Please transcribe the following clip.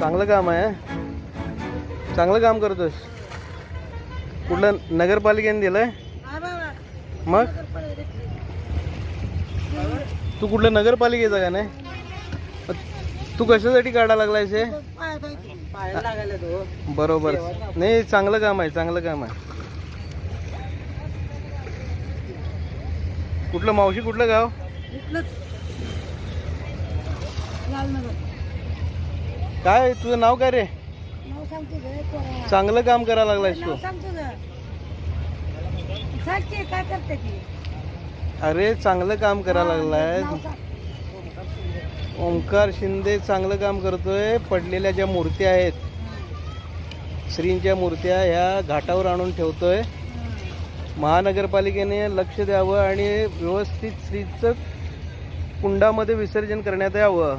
चांगलं काम आहे. चांगलं काम करतोस. कुठलं नगरपालिकेने दिलंय? मग तू कुठलं नगरपालिकेचा का नाही? तू कशासाठी काढा लागलायस हे? बरोबर. नाही, चांगलं काम आहे, चांगलं काम आहे. कुठलं मावशी, कुठलं गाव? काय तुझं नाव काय रे? चांगलं काम करायला लागलायस तू. अरे चांगलं काम करायला लागलाय. ओंकार शिंदे चांगलं काम करतोय. पडलेल्या ज्या मूर्त्या आहेत, श्रींच्या मूर्त्या, ह्या घाटावर आणून ठेवतोय. महानगरपालिकेने लक्ष द्यावं आणि व्यवस्थित श्रीचं कुंडामध्ये विसर्जन करण्यात यावं.